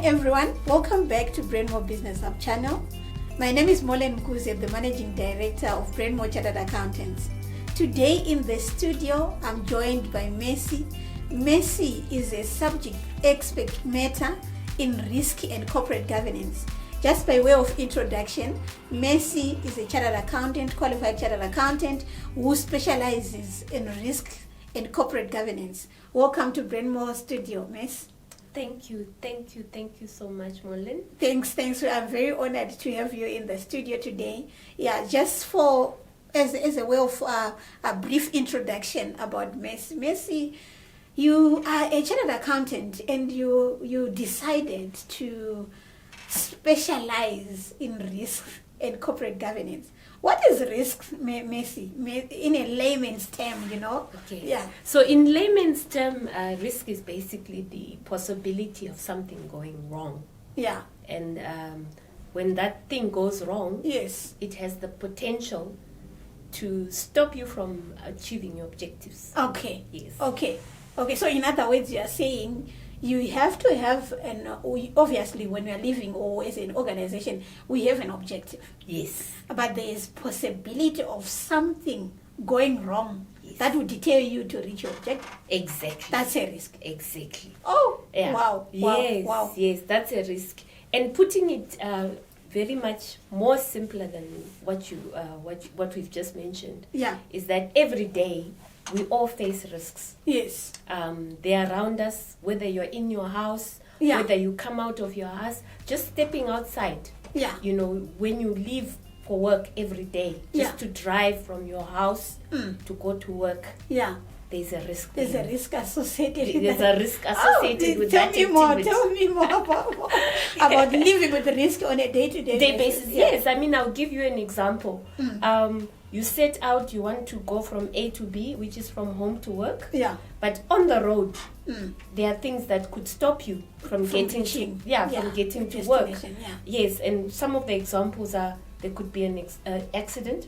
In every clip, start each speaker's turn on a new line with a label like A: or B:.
A: everyone, welcome back to Brainmore Business Hub channel. My name is Mollen Mukuze, the Managing Director of Brainmore Chartered Accountants. Today in the studio, I'm joined by Mercy. Mercy is a subject expert matter in risk and corporate governance. Just by way of introduction, Mercy is a chartered accountant, qualified chartered accountant who specializes in risk and corporate governance. Welcome to Brainmore Studio, Mercy.
B: Thank you so much, Mollen.
A: Thanks. I'm very honored to have you in the studio today. Yeah, just for as a way of a brief introduction about Mercy. Mercy, you are a chartered accountant and you decided to specialize in risk and corporate governance. What is risk, Mercy? In a layman's term,
B: Okay.
A: Yeah.
B: So in layman's term, risk is basically the possibility of something going wrong.
A: Yeah.
B: And when that thing goes wrong,
A: Yes.
B: it has the potential to stop you from achieving your objectives.
A: Okay.
B: Yes.
A: Okay. So in other words, you are saying you have to have obviously when we are living or as an organization, we have an objective.
B: Yes.
A: But there is possibility of something going wrong.
B: Yes.
A: That would deter you to reach your objective.
B: Exactly.
A: That's a risk.
B: Exactly.
A: Oh,
B: Yeah.
A: Wow.
B: Yes, that's a risk. And putting it very much more simpler than what we've just mentioned,
A: Yeah.
B: is that every day we all face risks.
A: Yes.
B: They're around us, whether you're in your house,
A: Yeah.
B: whether you come out of your house, just stepping outside.
A: Yeah.
B: When you leave for work every day, just
A: Yeah.
B: to drive from your house to go to work,
A: Yeah.
B: there's a risk.
A: There's a risk associated with
B: There's
A: that.
B: a risk associated with
A: tell
B: that
A: me more.
B: activity.
A: Tell me more about living with risk on a day-to-day
B: basis.
A: Yeah.
B: Yes, I mean, I'll give you an example. You set out, you want to go from A to B, which is from home to work.
A: Yeah.
B: But on the road, there are things that could stop you from getting
A: reaching.
B: from getting to work.
A: Destination, yeah.
B: Yes, and some of the examples are there could be an accident.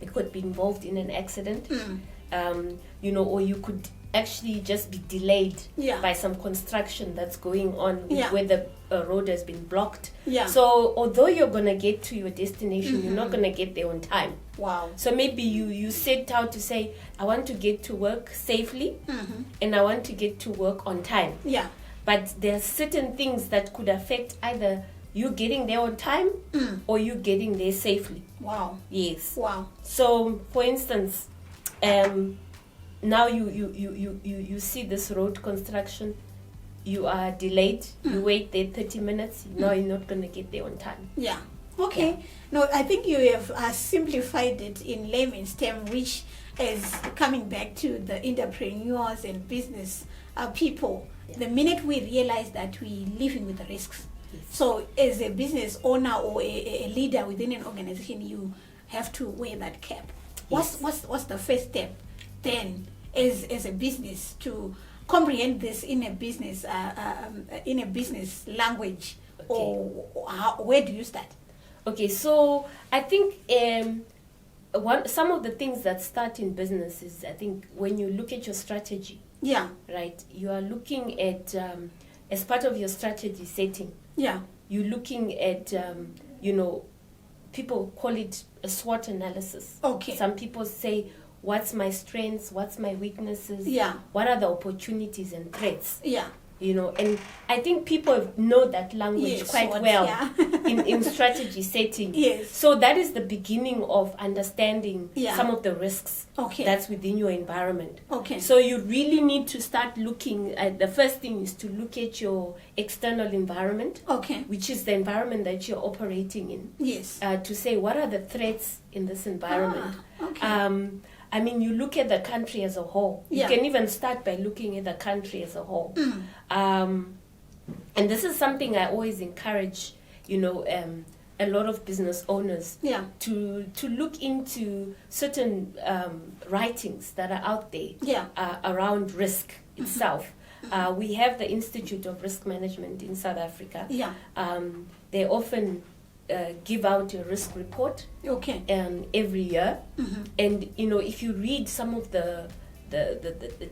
B: It could be involved in an accident. Or you could actually just be delayed
A: Yeah.
B: by some construction that's going on
A: Yeah.
B: where the road has been blocked.
A: Yeah.
B: So although you're going to get to your destination, you're not going to get there on time.
A: Wow.
B: So maybe you set out to say, I want to get to work safely and I want to get to work on time.
A: Yeah.
B: But there are certain things that could affect either you getting there on time or you getting there safely.
A: Wow.
B: Yes.
A: Wow.
B: So, for instance, now you see this road construction, you are delayed, you wait there 30 minutes, now you're not going to get there on time.
A: Yeah. Okay.
B: Yeah.
A: No, I think you have simplified it in layman's term, which is coming back to the entrepreneurs and business people.
B: Yeah.
A: The minute we realize that we're living with the risks.
B: Yes.
A: So as a business owner or a leader within an organization, you have to wear that cap.
B: Yes.
A: What's the first step then as a business to comprehend this in a business language?
B: Okay.
A: Or where do you start?
B: Okay, so I think some of the things that start in business is, I think, when you look at your strategy,
A: Yeah.
B: right? You are looking at, as part of your strategy setting,
A: Yeah.
B: you're looking at, people call it a SWOT analysis.
A: Okay.
B: Some people say, what's my strengths, what's my weaknesses,
A: Yeah.
B: what are the opportunities and threats?
A: Yeah.
B: And I think people know that language
A: Yes,
B: quite
A: SWOT,
B: well
A: yeah.
B: in strategy setting.
A: Yes.
B: So that is the beginning of understanding
A: Yeah.
B: some of the risks
A: Okay.
B: that's within your environment.
A: Okay.
B: So you really need to start looking at, the first thing is to look at your external environment,
A: Okay.
B: which is the environment that you're operating in,
A: Yes.
B: to say what are the threats in this environment.
A: Okay.
B: I mean, you look at the country as a whole.
A: Yeah.
B: You can even start by looking at the country as a whole. And this is something I always encourage, a lot of business owners
A: Yeah.
B: to look into certain writings that are out there
A: Yeah.
B: around risk itself. We have the Institute of Risk Management in South Africa.
A: Yeah.
B: They often give out a risk report
A: Okay.
B: every year. And if you read some of the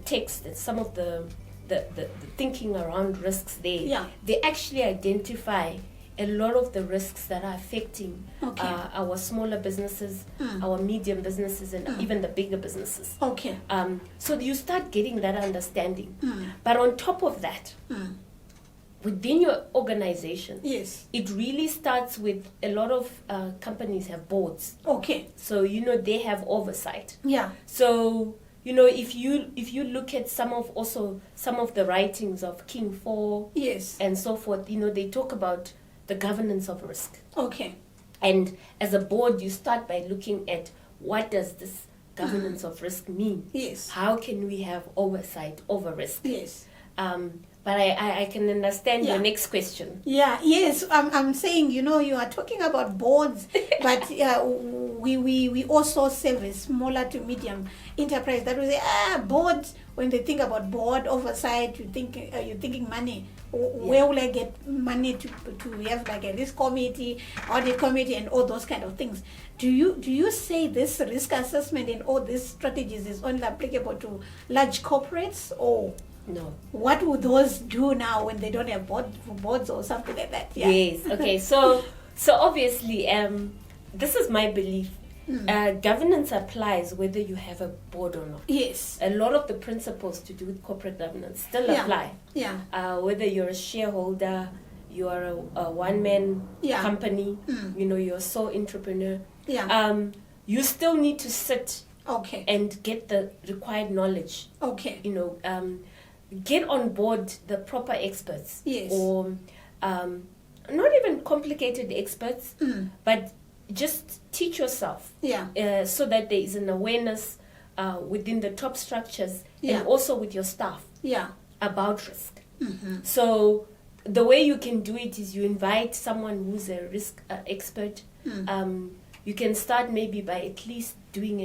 B: text, some of the the thinking around risks there,
A: Yeah.
B: they actually identify a lot of the risks that are affecting our smaller businesses, our medium businesses, and even the bigger businesses.
A: Okay.
B: So you start getting that understanding. But on top of that, within your organization,
A: Yes.
B: it really starts with a lot of companies have boards.
A: Okay.
B: So, they have oversight.
A: Yeah.
B: So, if you look at some of the writings of King 4
A: Yes.
B: and so forth, they talk about the governance of risk.
A: Okay.
B: And as a board, you start by looking at what does this governance of risk mean?
A: Yes.
B: How can we have oversight over risk?
A: Yes.
B: But I can understand
A: Yeah.
B: your next question.
A: Yeah, yes, I'm saying, you are talking about boards, but we also serve a smaller to medium enterprise that will say, board, when they think about board oversight, you're thinking money. Where will I get money to have like a risk committee, audit committee, and all those kind of things? Do you say this risk assessment and all these strategies is only applicable to large corporates, or
B: No.
A: what would those do now when they don't have boards or something like that? Yeah.
B: Yes. Okay. So obviously, this is my belief. Governance applies whether you have a board or not.
A: Yes.
B: A lot of the principles to do with corporate governance still
A: Yeah.
B: apply.
A: Yeah.
B: Whether you're a shareholder, you are a one-man
A: Yeah.
B: company, you're a sole entrepreneur.
A: Yeah.
B: You still need to sit
A: Okay.
B: and get the required knowledge.
A: Okay.
B: Get on board the proper experts.
A: Yes.
B: Or not even complicated experts, but just teach yourself.
A: Yeah.
B: So that there is an awareness within the top structures
A: Yeah.
B: and also with your staff
A: Yeah.
B: about risk.
A: Mm-hmm.
B: So the way you can do it is you invite someone who's a risk expert. You can start maybe by at least doing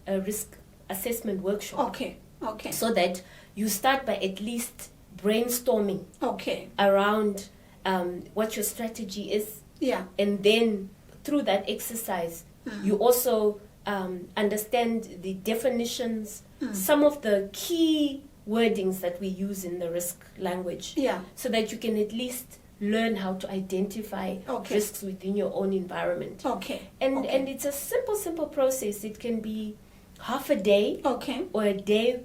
B: a risk assessment workshop.
A: Okay. Okay.
B: So that you start by at least brainstorming
A: Okay.
B: around what your strategy is.
A: Yeah.
B: And then through that exercise, you also understand the definitions, some of the key wordings that we use in the risk language,
A: Yeah.
B: so that you can at least learn how to identify
A: Okay.
B: risks within your own environment.
A: Okay.
B: And
A: Okay.
B: and it's a simple process. It can be half a day
A: Okay.
B: or a day,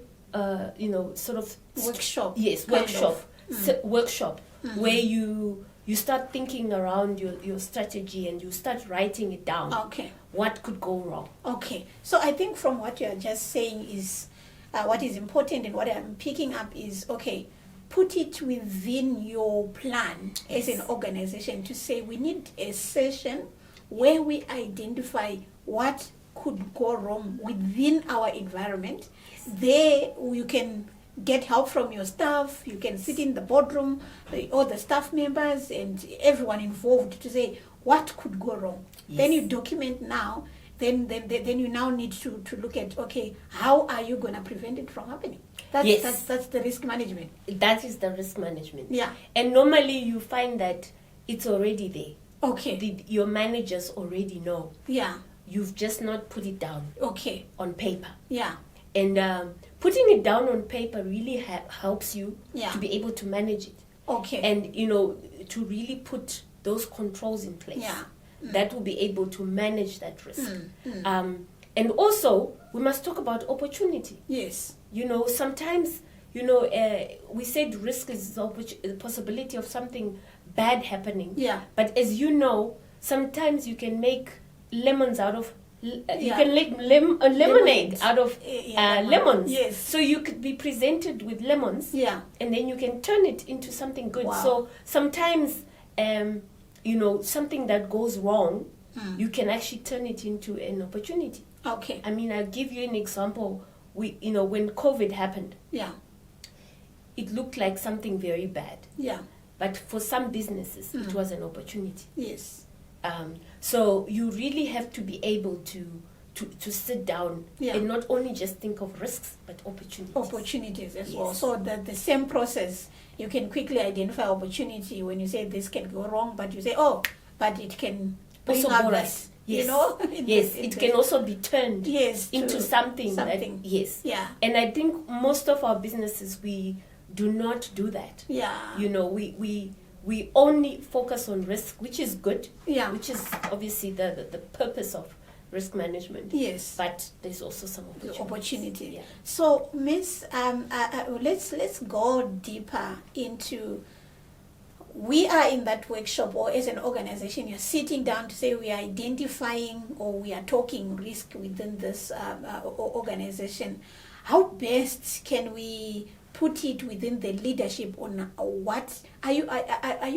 B: sort of
A: Workshop.
B: Yes,
A: kind
B: workshop.
A: of.
B: Workshop where you start thinking around your strategy and you start writing it down.
A: Okay.
B: What could go wrong?
A: Okay. So I think from what you're just saying is what is important, and what I'm picking up is, okay, put it within your plan as an organization to say we need a session where we identify what could go wrong within our environment. There you can get help from your staff. You can sit in the boardroom, all the staff members and everyone involved to say what could go wrong.
B: Yes.
A: Then you document now. Then you now need to look at, okay, how are you going to prevent it from happening? That's the risk management.
B: That is the risk management.
A: Yeah.
B: And normally you find that it's already there.
A: Okay.
B: Your managers already know.
A: Yeah.
B: You've just not put it down
A: Okay.
B: on paper.
A: Yeah.
B: And putting it down on paper really helps you
A: Yeah.
B: to be able to manage it.
A: Okay.
B: And, to really put those controls in place.
A: Yeah.
B: That will be able to manage that risk. And also, we must talk about opportunity.
A: Yes.
B: Sometimes, we said risk is the possibility of something bad happening.
A: Yeah.
B: But as you know, sometimes you can make lemons out of you
A: Yeah.
B: can make lemonade out of lemons.
A: Yes.
B: So you could be presented with lemons,
A: Yeah.
B: and then you can turn it into something good.
A: Wow.
B: So sometimes, something that goes wrong, you can actually turn it into an opportunity.
A: Okay.
B: I mean, I'll give you an example. When COVID happened,
A: Yeah.
B: it looked like something very bad.
A: Yeah.
B: But for some businesses, it was an opportunity.
A: Yes.
B: So you really have to be able to sit down and not only just think of risks, but opportunities.
A: Opportunities as well.
B: Yes.
A: So the same process, you can quickly identify opportunity when you say this can go wrong, but you say, but it can bring
B: Also
A: up
B: go
A: that,
B: right. Yes.
A: Yes.
B: It can also be turned
A: Yes.
B: into
A: to
B: something.
A: something.
B: Yes.
A: Yeah.
B: And I think most of our businesses, we do not do that.
A: Yeah.
B: You know, we only focus on risk, which is good.
A: Yeah.
B: Which is obviously the purpose of risk management.
A: Yes.
B: But there's also some opportunity.
A: Yeah.
B: Yeah.
A: So, Miss, let's go deeper into. We are in that workshop, or as an organization, you're sitting down to say we are identifying or we are talking risk within this organization. How best can we put it within the leadership on what are you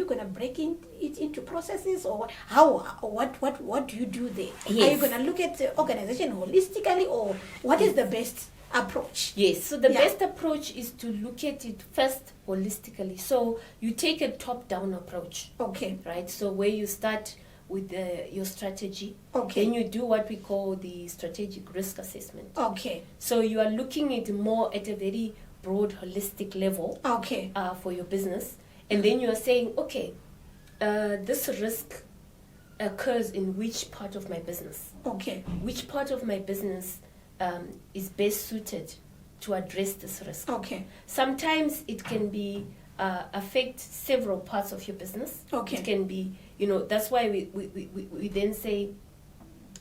A: going to break it into processes, or what do you do there?
B: Yes.
A: Are you going to look at the organization holistically, or what is the best approach?
B: Yes, so the best approach is to look at it first holistically. So you take a top-down approach.
A: Okay.
B: Right, so where you start with your strategy.
A: Okay.
B: Then you do what we call the strategic risk assessment.
A: Okay.
B: So you are looking at more at a very broad, holistic level.
A: Okay.
B: For your business. And then you are saying, okay, this risk occurs in which part of my business?
A: Okay.
B: Which part of my business is best suited to address this risk?
A: Okay.
B: Sometimes it can be affect several parts of your business.
A: Okay.
B: It can be, that's why we then say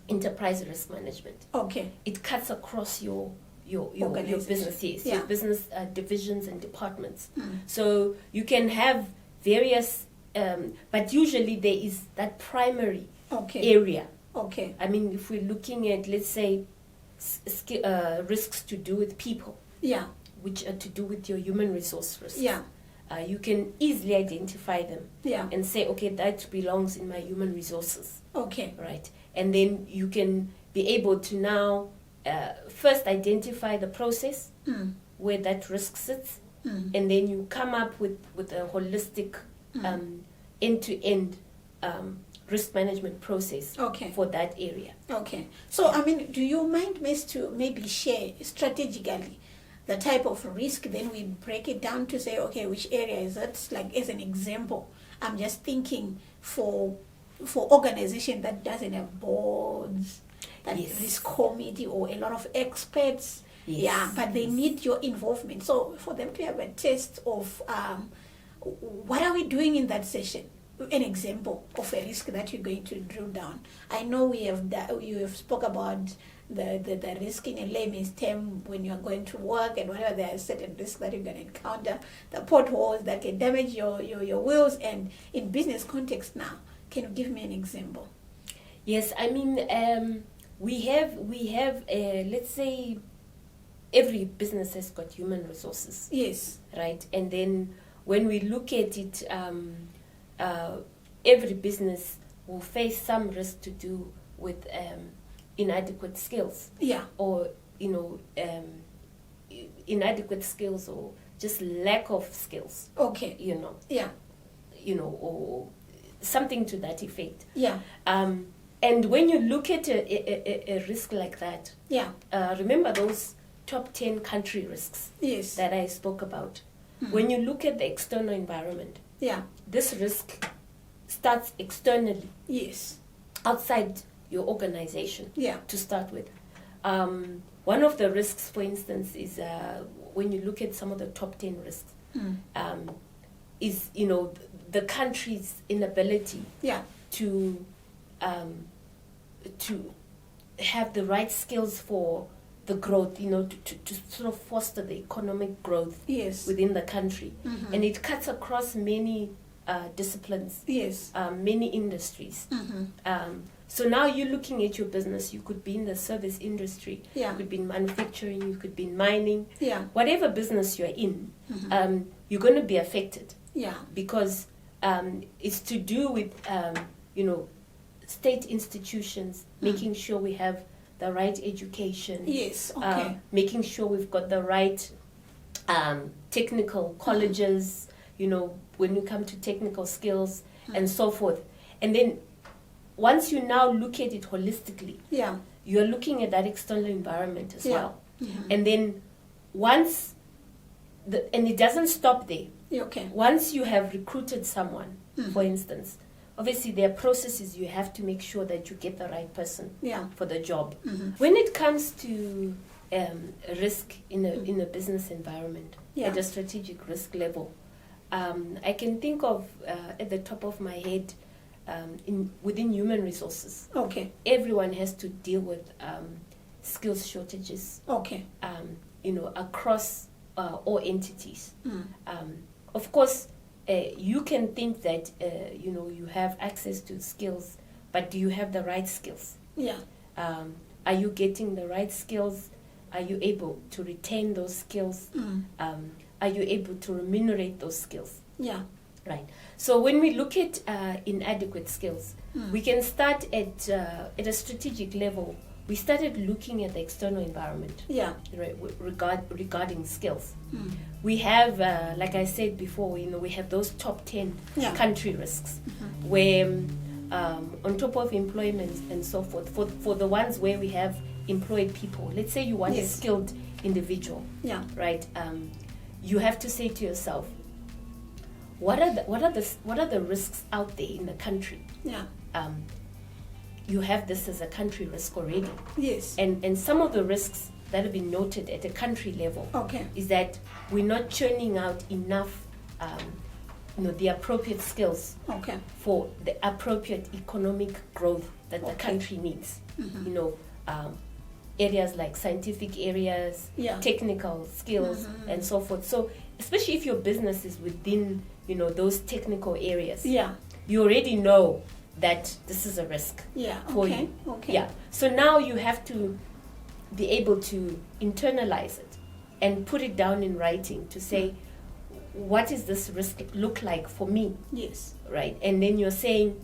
B: enterprise risk management.
A: Okay.
B: It cuts across your business, yes,
A: Yeah.
B: your business divisions and departments. So you can have various, but usually there is that primary area.
A: Okay.
B: I mean, if we're looking at, let's say, risks to do with people,
A: Yeah.
B: which are to do with your human resource risks.
A: Yeah.
B: You can easily identify them.
A: Yeah.
B: And say, okay, that belongs in my human resources.
A: Okay.
B: Right. And then you can be able to now first identify the process where that risk sits, and then you come up with a holistic end-to-end risk management process for that area.
A: Okay. So, I mean, do you mind, Miss, to maybe share strategically the type of risk? Then we break it down to say, okay, which area is it? Like, as an example, I'm just thinking for organization that doesn't have boards, that risk committee or a lot of experts.
B: Yes.
A: Yeah, but they need your involvement. So for them to have a taste of what are we doing in that session? An example of a risk that you're going to drill down. I know you have spoke about the risk in a layman's term when you're going to work and whatever. There are certain risks that you're going to encounter, the potholes that can damage your wheels, and in business context now. Can you give me an example?
B: Yes, I mean, we have let's say every business has got human resources.
A: Yes.
B: Right, and then when we look at it, every business will face some risk to do with inadequate skills.
A: Yeah.
B: Or inadequate skills, or just lack of skills.
A: Okay.
B: Yeah. Or something to that effect.
A: Yeah.
B: And when you look at a risk like that, remember those top 10 country risks that I spoke about. When you look at the external environment, this risk starts externally.
A: Yes.
B: Outside your organization.
A: Yeah.
B: To start with. One of the risks, for instance, is when you look at some of the top 10 risks, is the country's inability to have the right skills for the growth, to sort of foster the economic growth within the country. And it cuts across many disciplines, many industries. So now you're looking at your business. You could be in the service industry, you could be in manufacturing, you could be in mining, whatever business you're in, you're going to be affected. Because it's to do with, state institutions, making sure we have the right education, making sure we've got the right technical colleges, when you come to technical skills and so forth. And then once you now look at it holistically, you're looking at that external environment as well. And then once, and it doesn't stop there. Once you have recruited someone, for instance, obviously there are processes you have to make sure that you get the right person for the job. When it comes to risk in a business environment at a strategic risk level. I can think of at the top of my head within human resources.
A: Okay.
B: Everyone has to deal with skills shortages.
A: Okay.
B: Across all entities. Of course, you can think that you have access to skills, but do you have the right skills?
A: Yeah.
B: Are you getting the right skills? Are you able to retain those skills? Are you able to remunerate those skills?
A: Yeah.
B: Right. So when we look at inadequate skills, we can start at a strategic level. We started looking at the external environment.
A: Yeah.
B: Right, regarding skills. We have, like I said before, we have those top 10 country risks, where on top of employment and so forth, for the ones where we have employed people, let's say you want a skilled individual, right? You have to say to yourself, what are the risks out there in the country?
A: Yeah.
B: You have this as a country risk already.
A: Yes.
B: And some of the risks that have been noted at a country level is that we're not churning out enough the appropriate skills for the appropriate economic growth that the country needs. Areas like scientific areas, technical skills, and so forth. So especially if your business is within those technical areas, you already know that this is a risk for you. So now you have to be able to internalize it and put it down in writing to say, what does this risk look like for me?
A: Yes.
B: Right. And then you're saying,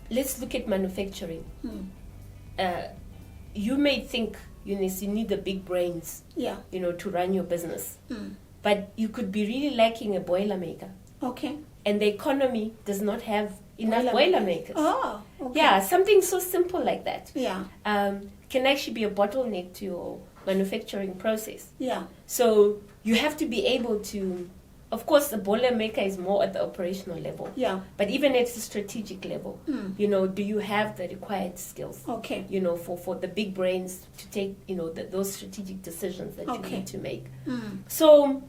B: let's look at manufacturing. You may think you need the big brains to run your business. But you could be really lacking a boiler maker.
A: Okay.
B: And the economy does not have enough boiler makers.
A: Oh, okay.
B: Yeah, something so simple like that.
A: Yeah.
B: Can actually be a bottleneck to your manufacturing process.
A: Yeah.
B: So you have to be able to, of course, the boiler maker is more at the operational level.
A: Yeah.
B: But even at the strategic level, do you have the required skills?
A: Okay.
B: For the big brains to take, those strategic decisions that you need to make. So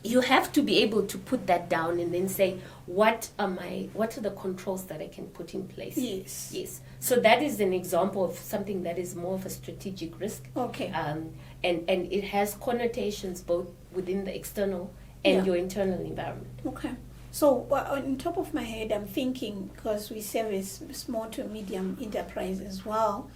B: you have to be able to put that down and then say, what are the controls that I can put in place? Yes. So that is an example of something that is more of a strategic risk.
A: Okay.
B: And it has connotations both within the external and your internal environment.
A: Okay. So on top of my head, I'm thinking, because we service small to medium enterprise as well,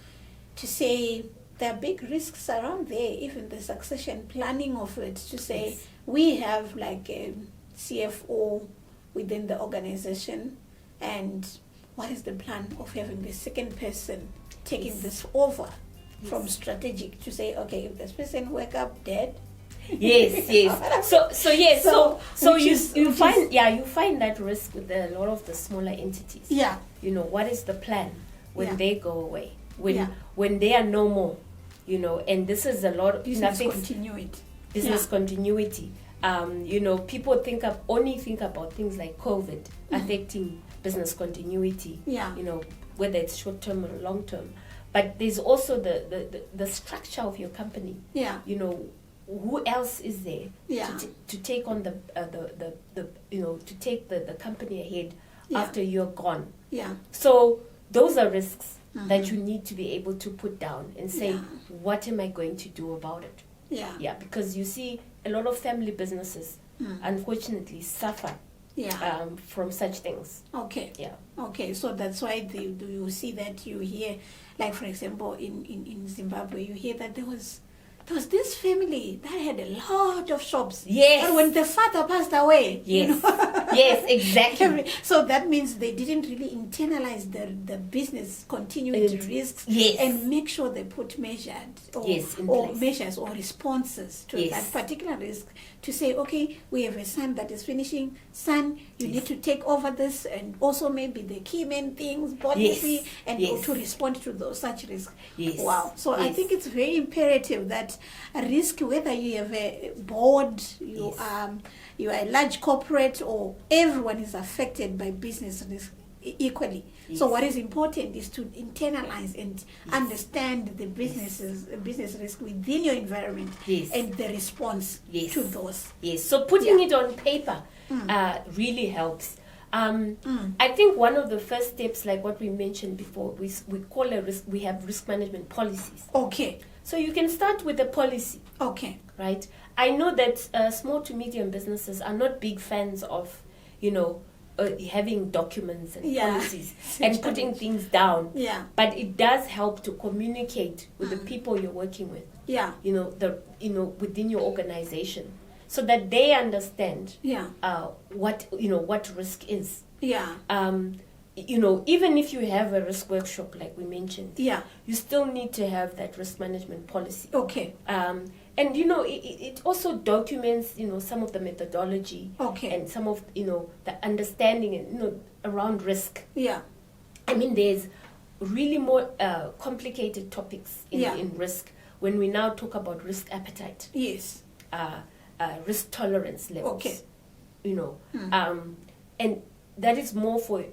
A: to say there are big risks around there, even the succession planning of it, to say we have like a CFO within the organization, and what is the plan of having the second person taking this over from strategic to say, okay, if this person wake up dead.
B: Yes. So you find that risk with a lot of the smaller entities.
A: Yeah.
B: What is the plan when they go away? When they are no more, and this is a lot of
A: business continuity.
B: Business continuity. People only think about things like COVID affecting business continuity. Yeah. Whether it's short term or long term, but there's also the structure of your company. Yeah. Who else is there to take on the to take the company ahead after you're gone? Yeah. So those are risks that you need to be able to put down and say, what am I going to do about it? Yeah. Yeah, because you see a lot of family businesses unfortunately suffer from such things. Okay. Yeah. Okay, so that's why you see that you hear, like for example in Zimbabwe, you hear that there was this family that had a lot of shops. Yes. But when the father passed away. Yes. Yes, exactly. So that means they didn't really internalize the business continuity risks and make sure they put measured or measures or responses to that particular risk to say, okay, we have a son that is finishing. Son, you need to take over this, and also maybe the key main things, policy, and to respond to such risks. Yes. Wow. So I think it's very imperative that a risk, whether you have a board, you are a large corporate, or everyone is affected by business risk,
A: equally.
B: Yes.
A: So what is important is to internalize and understand the business risk within your environment and the response to those.
B: Yes. So putting it on paper really helps. I think one of the first steps, like what we mentioned before, we call a risk. We have risk management policies.
A: Okay.
B: So you can start with a policy.
A: Okay.
B: Right. I know that small to medium businesses are not big fans of, having documents and policies and putting things down.
A: Yeah.
B: But it does help to communicate with the people you're working with.
A: Yeah.
B: Within your organization, so that they understand.
A: Yeah.
B: What risk is.
A: Yeah.
B: Even if you have a risk workshop, like we mentioned.
A: Yeah.
B: You still need to have that risk management policy.
A: Okay.
B: And it also documents some of the methodology and some of the understanding and around risk.
A: Yeah.
B: I mean, there's really more complicated topics in risk when we now talk about risk appetite.
A: Yes.
B: Risk tolerance levels.
A: Okay.
B: And that is more for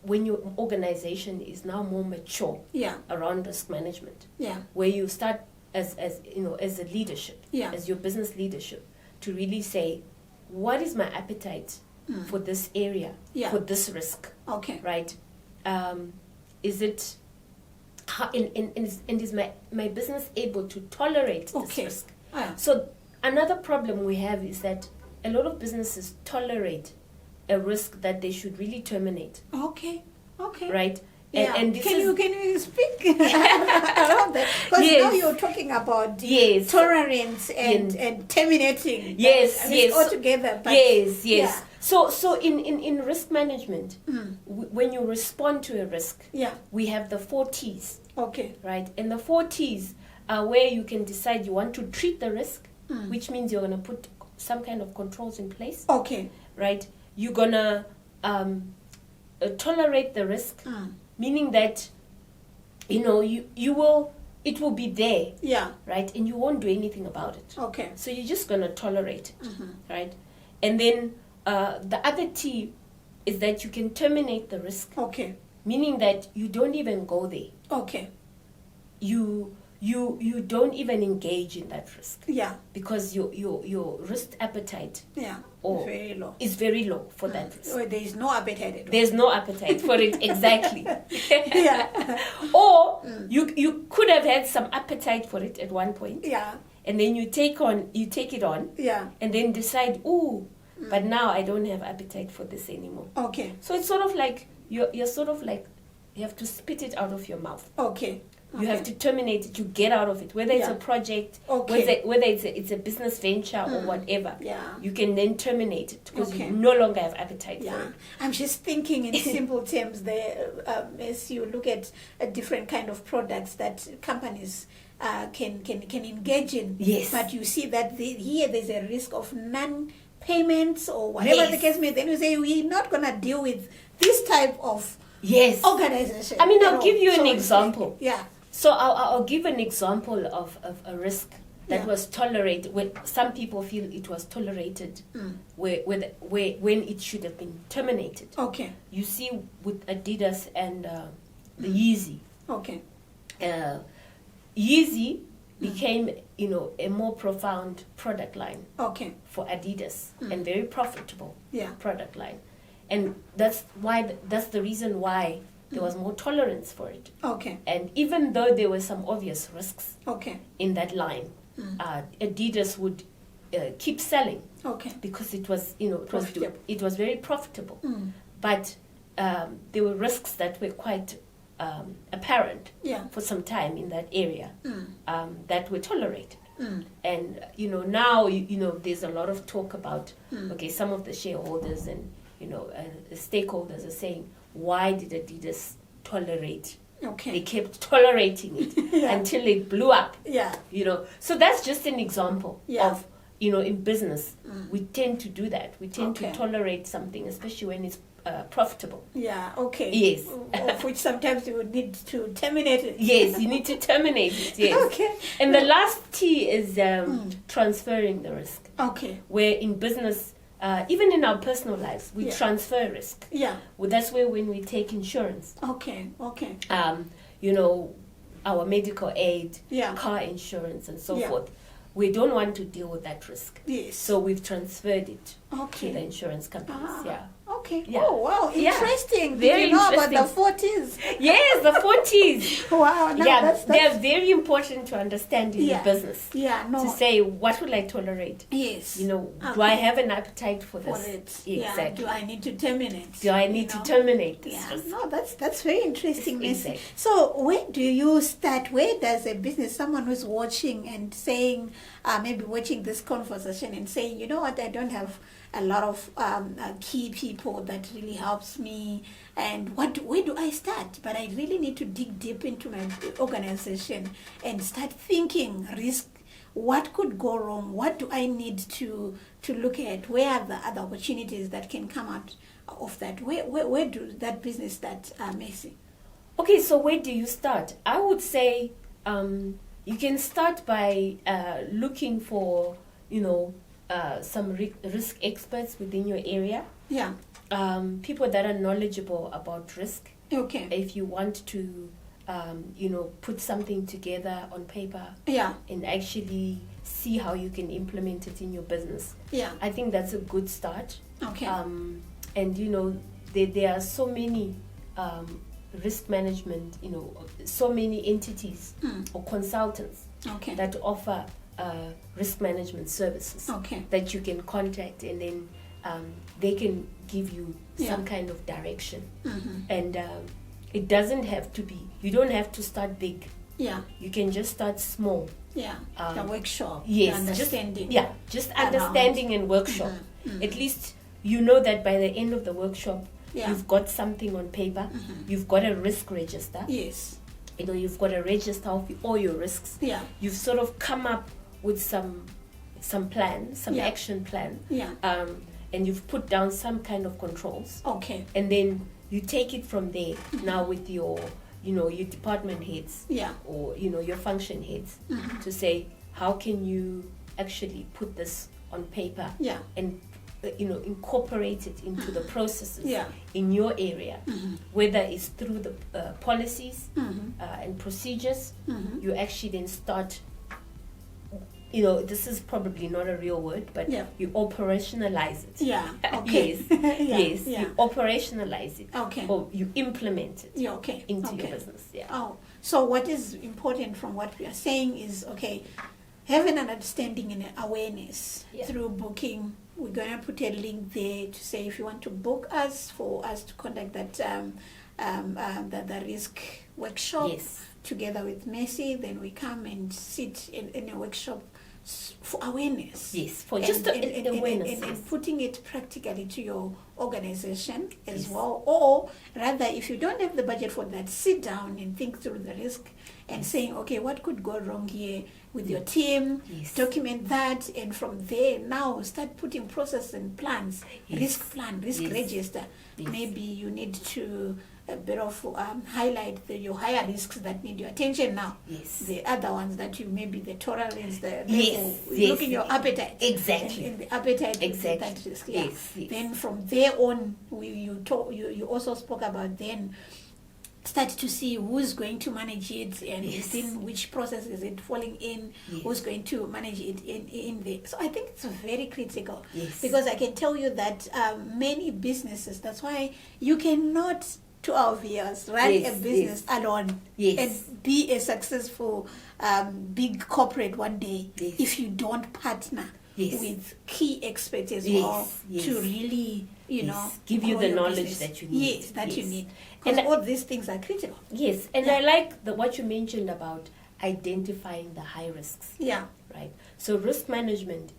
B: when your organization is now more mature.
A: Yeah.
B: Around risk management.
A: Yeah.
B: Where you start as a leadership, as your business leadership, to really say, what is my appetite for this area, for this risk?
A: Okay.
B: Right? Is it, and is my business able to tolerate this risk? So another problem we have is that a lot of businesses tolerate a risk that they should really terminate.
A: Okay.
B: Right?
A: Yeah.
B: And
A: can you speak around that? Because now you're talking about tolerance and terminating.
B: Yes.
A: All together. But
B: yes. Yeah. So in risk management, when you respond to a risk, we have the 4 T's. Okay. Right? And the 4 T's are where you can decide you want to treat the risk, which means you're going to put some kind of controls in place.
A: Okay.
B: Right? You're going to tolerate the risk. Meaning that, it will be there. Yeah. Right? And you won't do anything about it. Okay. So you're just going to tolerate it. Right? And then the other T is that you can terminate the risk. Okay. Meaning that you don't even go there. Okay. You don't even engage in that risk. Yeah. Because your risk appetite is very low for that risk.
A: Or there is no appetite at all.
B: There's no appetite for it, exactly. Or you could have had some appetite for it at one point. Yeah. And then you take it on. Yeah. And then decide, but now I don't have appetite for this anymore. Okay. So it's sort of like you're sort of like you have to spit it out of your mouth. Okay. You have to terminate it. You get out of it, whether it's a project, whether it's a business venture or whatever. Yeah. You can then terminate it because you no longer have appetite for it.
A: I'm just thinking in simple terms there, as you look at a different kind of products that companies can engage in. Yes. But you see that here there's a risk of non-payments or whatever the case may. Then you say we're not going to deal with this type of organization.
B: I mean, I'll give you an example. So I'll give an example of a risk that was tolerated, where some people feel it was tolerated, when it should have been terminated. Okay. You see with Adidas and the Yeezy. Okay. Yeezy became, a more profound product line. Okay. For Adidas and very profitable product line. And that's the reason why there was more tolerance for it. Okay. And even though there were some obvious risks in that line, Adidas would keep selling. Okay. Because it was, it was very profitable. But there were risks that were quite apparent for some time in that area that were tolerated. And, now, there's a lot of talk about, some of the shareholders and the stakeholders are saying, why did Adidas tolerate? Okay. They kept tolerating it until it blew up. Yeah. So that's just an example of, in business, we tend to do that. We tend to tolerate something, especially when it's profitable. Yeah, okay. Yes.
A: Of which sometimes you would need to terminate it.
B: Yes, you need to terminate it, yes. Okay. And the last T is transferring the risk. Okay. Where in business, even in our personal lives, we
A: Yeah.
B: transfer risk.
A: Yeah.
B: Well, that's where when we take insurance,
A: Okay. Okay.
B: you know, our medical aid,
A: Yeah.
B: car insurance, and so
A: Yeah.
B: forth, we don't want to deal with that risk.
A: Yes.
B: So we've transferred it to the
A: Okay.
B: insurance companies.
A: Ah.
B: Yeah.
A: Okay.
B: Yeah.
A: Oh wow,
B: Yeah.
A: interesting.
B: Very
A: Did you know
B: interesting.
A: about the 40s?
B: Yes, the 40s.
A: Wow. No,
B: Yeah,
A: that's
B: they're very important to understand in
A: Yeah.
B: the business.
A: yeah. No.
B: To say, what will I tolerate?
A: Yes.
B: You know, do
A: Okay.
B: I have an appetite for
A: For
B: this?
A: it.
B: Exactly.
A: Yeah. Do I need to terminate?
B: Do I need
A: You
B: to
A: know?
B: terminate this
A: Yeah,
B: risk?
A: no, that's very interesting, Mercy.
B: Exactly.
A: So, where do you start? Where does a business, someone who's watching and saying, maybe watching this conversation and saying, you know what, I don't have a lot of key people that really helps me, and where do I start? But I really need to dig deep into my organization and start thinking risk. What could go wrong? What do I need to look at? Where are the other opportunities that can come out of that? Where do that business start, Mercy?
B: Okay, so where do you start? I would say you can start by looking for, some risk experts within your area.
A: Yeah.
B: People that are knowledgeable about risk.
A: Okay.
B: If you want to, put something together on paper
A: Yeah.
B: and actually see how you can implement it in your business.
A: Yeah.
B: I think that's a good start.
A: Okay.
B: And there are so many risk management, so many entities or consultants
A: Okay.
B: that offer risk management services
A: Okay.
B: that you can contact, and then they can give you
A: Yeah.
B: some kind of direction.
A: Mm-hmm.
B: And it doesn't have to be, you don't have to start big.
A: Yeah.
B: You can just start small.
A: Yeah. The workshop.
B: Yes,
A: The understanding.
B: just
A: around.
B: understanding and workshop.
A: Mhm.
B: At least you know that by the end of the workshop,
A: Yeah.
B: you've got something on paper. You've got a risk register.
A: Yes.
B: You've got a register of all your risks.
A: Yeah.
B: You've sort of come up with some plan, some
A: Yeah.
B: action plan,
A: Yeah.
B: and you've put down some kind of controls,
A: Okay.
B: and then you take it from there. Now with your your department heads,
A: Yeah.
B: or your function heads, to say, how can you actually put this on paper
A: Yeah.
B: and incorporate it into the processes
A: Yeah.
B: in your area, whether it's through the policies
A: Mm-hmm.
B: and procedures.
A: Mm-hmm.
B: You actually then start, this is probably not a real word, but
A: Yeah.
B: you operationalize it.
A: Yeah. Okay.
B: Yes.
A: Yeah.
B: Yes,
A: Yeah.
B: you operationalize it,
A: Okay.
B: or you implement it
A: Yeah. Okay.
B: into
A: Okay.
B: your business. Yeah.
A: Oh, so what is important from what we are saying is, okay, having an understanding and an awareness
B: Yeah.
A: through booking. We're going to put a link there to say if you want to book us, for us to conduct that the risk workshop
B: Yes.
A: together with Mercy, then we come and sit in a workshop for awareness.
B: Yes, for just awareness.
A: And
B: Yes.
A: putting it practically to your organization as
B: Yes.
A: well. Or rather, if you don't have the budget for that, sit down and think through the risk and saying, okay, what could go wrong here with your team?
B: Yes.
A: Document that, and from there now start putting process and plans.
B: Yes.
A: Risk plan, risk
B: Yes.
A: register.
B: Yes.
A: Maybe you need to a bit of highlight your higher risks that need your attention now.
B: Yes.
A: The other ones that you maybe the tolerance, the
B: Yes,
A: level,
B: yes.
A: look in your appetite.
B: Exactly.
A: And the appetite
B: Exactly.
A: that risk. Yeah.
B: Yes, yes.
A: Then from there on, you also spoke about then start to see who's going to manage it and
B: Yes.
A: within which process is it falling in,
B: Yes.
A: who's going to manage it in there. So I think it's very critical.
B: Yes.
A: Because I can tell you that many businesses, that's why you cannot, to our viewers, run
B: Yes,
A: a business alone
B: Yes.
A: and be a successful big corporate one day
B: Yes.
A: if you don't partner
B: Yes.
A: with key experts as
B: Yes,
A: well
B: yes.
A: to really,
B: Yes. Give you
A: grow
B: the
A: your
B: knowledge
A: business.
B: that you need.
A: Yes, that you
B: Yes.
A: need. Because
B: And
A: all these things are critical.
B: Yes, and
A: Yeah.
B: I like what you mentioned about identifying the high risks,
A: Yeah,
B: right? So risk management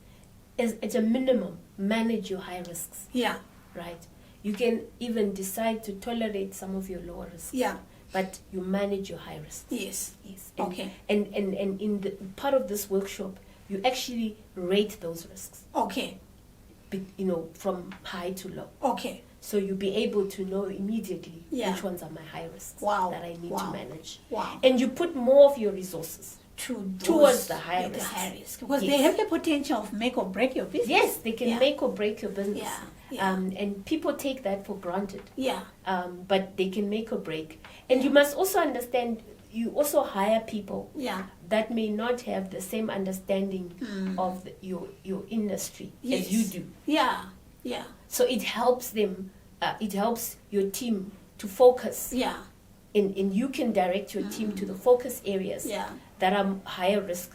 B: is, at a minimum, manage your high risks,
A: yeah,
B: right? You can even decide to tolerate some of your lower risks,
A: yeah,
B: but you manage your high risks.
A: yes.
B: Yes. And,
A: Okay.
B: And in the part of this workshop, you actually rate those risks,
A: Okay,
B: from high to low.
A: okay.
B: So you'll be able to know immediately
A: Yeah.
B: which ones are my high risks
A: Wow.
B: that I need
A: Wow.
B: to manage.
A: Wow.
B: And you put more of your resources towards the higher
A: the
B: risks.
A: high risk, because
B: Yes.
A: they have the potential of make or break your business.
B: Yes, they can
A: Yeah.
B: make or break your business.
A: Yeah, yeah.
B: And people take that for granted.
A: Yeah.
B: But they can make or break. And you must also understand, you also hire people
A: Yeah.
B: that may not have the same understanding of your industry as you do.
A: Yeah. Yeah.
B: So it helps them, it helps your team to focus.
A: Yeah.
B: And you can direct your team to the focus areas
A: Yeah.
B: that are higher risk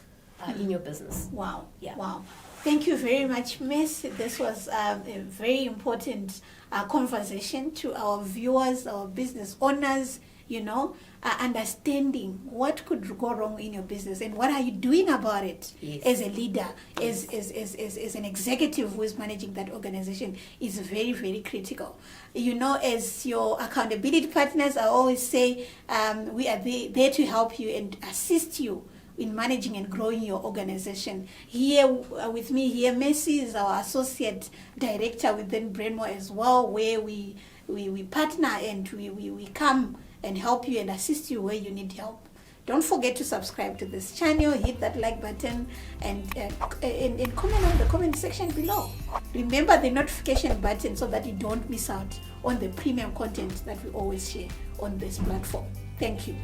B: in your business.
A: Wow.
B: Yeah.
A: Wow. Thank you very much, Miss. This was a very important conversation to our viewers, our business owners, understanding what could go wrong in your business and what are you doing about it.
B: Yes.
A: As a leader, as an executive who is managing that organization is very, very critical. As your accountability partners, I always say we are there to help you and assist you in managing and growing your organization. Here with me here, Mercy is our associate director within Brainmore as well, where we partner and we come and help you and assist you where you need help. Don't forget to subscribe to this channel, hit that like button, and comment on the comment section below. Remember the notification button so that you don't miss out on the premium content that we always share on this platform. Thank you.